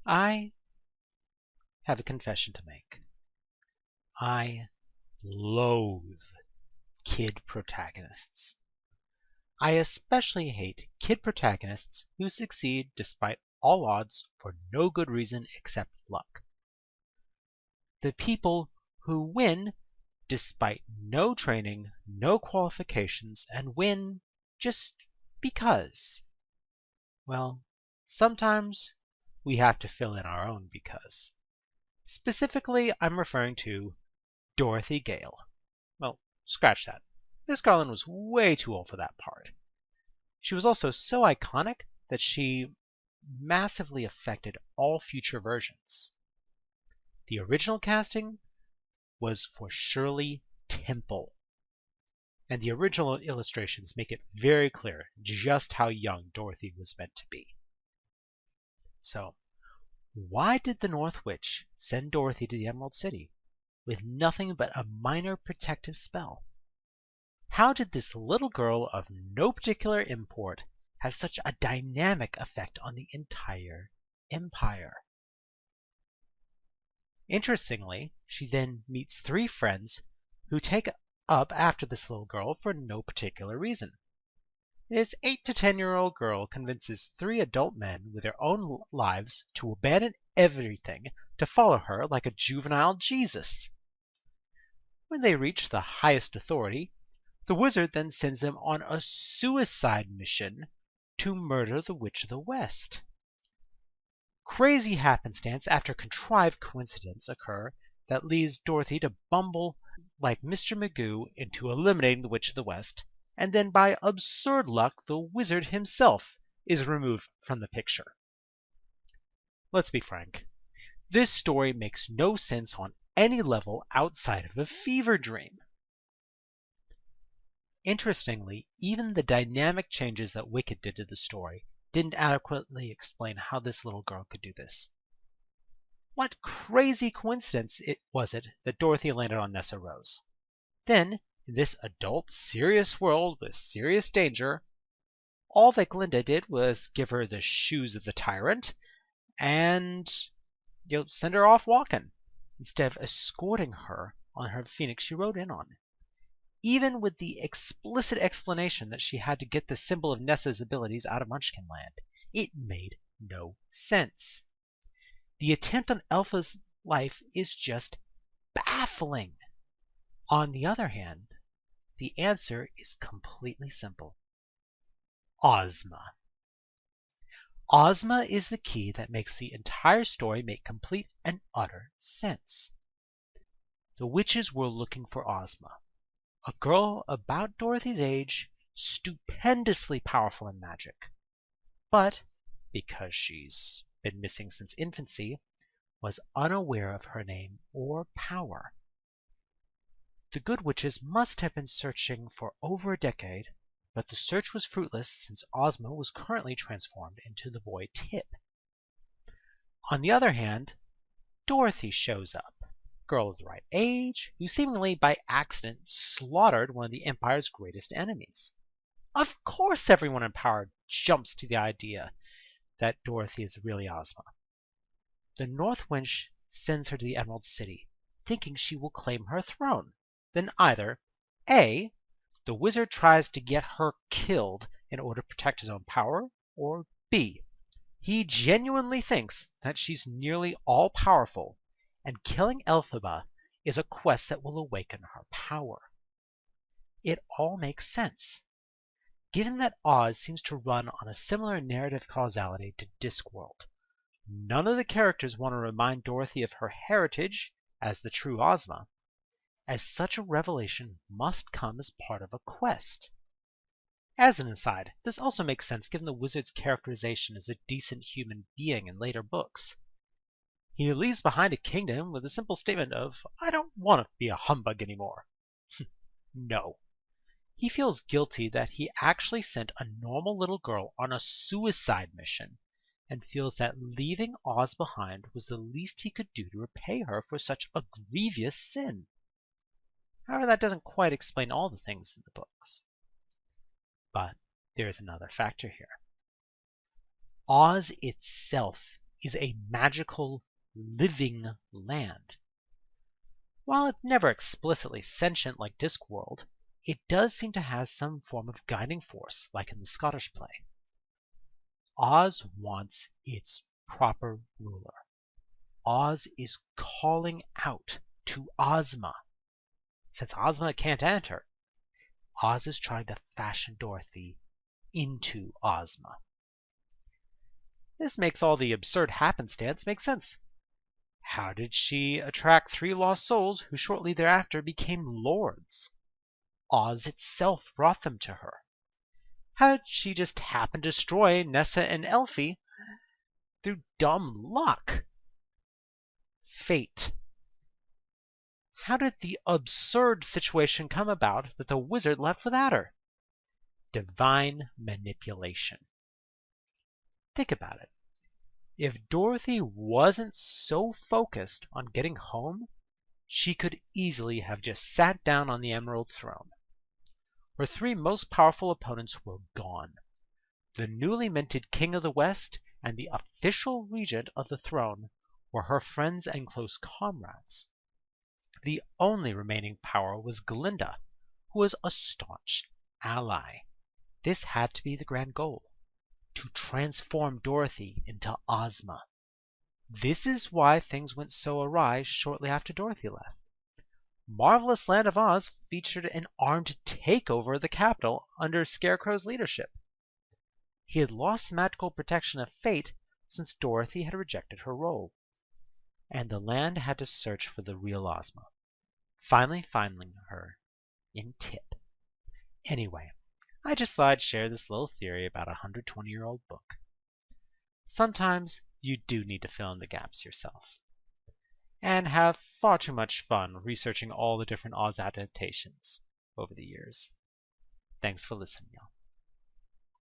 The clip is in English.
I have a confession to make. I loathe kid protagonists. I especially hate kid protagonists who succeed despite all odds for no good reason except luck. The people who win despite no training, no qualifications, and win just because. Well, sometimes we have to fill in our own because. Specifically, I'm referring to Dorothy Gale. Well, scratch that. Miss Garland was way too old for that part. She was also so iconic that she massively affected all future versions. The original casting was for Shirley Temple, and the original illustrations make it very clear just how young Dorothy was meant to be. So, why did the North Witch send Dorothy to the Emerald City with nothing but a minor protective spell? How did this little girl of no particular import have such a dynamic effect on the entire empire? Interestingly, she then meets three friends who take up after this little girl for no particular reason. This 8 to 10-year-old girl convinces three adult men with their own lives to abandon everything to follow her like a juvenile Jesus. When they reach the highest authority, the wizard then sends them on a suicide mission to murder the Witch of the West. Crazy happenstance after contrived coincidence occur that leads Dorothy to bumble like Mr. Magoo into eliminating the Witch of the West, and then by absurd luck the wizard himself is removed from the picture. Let's be frank. This story makes no sense on any level outside of a fever dream. Interestingly, even the dynamic changes that Wicked did to the story didn't adequately explain how this little girl could do this. What crazy coincidence was it that Dorothy landed on Nessa Rose? Then, in this adult, serious world with serious danger, all that Glinda did was give her the shoes of the tyrant and send her off walking, instead of escorting her on her phoenix she rode in on. Even with the explicit explanation that she had to get the symbol of Nessa's abilities out of Munchkinland, it made no sense. The attempt on Elpha's life is just baffling. On the other hand, the answer is completely simple. Ozma. Ozma is the key that makes the entire story make complete and utter sense. The witches were looking for Ozma, a girl about Dorothy's age, stupendously powerful in magic. But, because she's been missing since infancy, was unaware of her name or power. The good witches must have been searching for over a decade, but the search was fruitless since Ozma was currently transformed into the boy Tip. On the other hand, Dorothy shows up, girl of the right age, who seemingly by accident slaughtered one of the Empire's greatest enemies. Of course everyone in power jumps to the idea that Dorothy is really Ozma. The North Wind sends her to the Emerald City, thinking she will claim her throne. Then either A, the wizard tries to get her killed in order to protect his own power, or B, he genuinely thinks that she's nearly all-powerful, and killing Elphaba is a quest that will awaken her power. It all makes sense, given that Oz seems to run on a similar narrative causality to Discworld. None of the characters want to remind Dorothy of her heritage as the true Ozma, as such a revelation must come as part of a quest. As an aside, this also makes sense given the wizard's characterization as a decent human being in later books. He leaves behind a kingdom with a simple statement of, I don't want to be a humbug anymore. No. He feels guilty that he actually sent a normal little girl on a suicide mission, and feels that leaving Oz behind was the least he could do to repay her for such a grievous sin. However, that doesn't quite explain all the things in the books. But there is another factor here. Oz itself is a magical, living land. While it's never explicitly sentient like Discworld, it does seem to have some form of guiding force, like in the Scottish play. Oz wants its proper ruler. Oz is calling out to Ozma. Since Ozma can't enter, Oz is trying to fashion Dorothy into Ozma. This makes all the absurd happenstance make sense. How did she attract 3 lost souls who shortly thereafter became lords? Oz itself brought them to her. How did she just happen to destroy Nessa and Elfie through dumb luck? Fate. How did the absurd situation come about that the wizard left without her? Divine manipulation. Think about it. If Dorothy wasn't so focused on getting home, she could easily have just sat down on the Emerald Throne. Her 3 most powerful opponents were gone. The newly minted King of the West and the official regent of the throne were her friends and close comrades. The only remaining power was Glinda, who was a staunch ally. This had to be the grand goal, to transform Dorothy into Ozma. This is why things went so awry shortly after Dorothy left. Marvelous Land of Oz featured an armed takeover of the capital under Scarecrow's leadership. He had lost the magical protection of fate since Dorothy had rejected her role, and the land had to search for the real Ozma, finally finding her in Tip. Anyway, I just thought I'd share this little theory about a 120-year-old book. Sometimes you do need to fill in the gaps yourself, and have far too much fun researching all the different Oz adaptations over the years. Thanks for listening, y'all.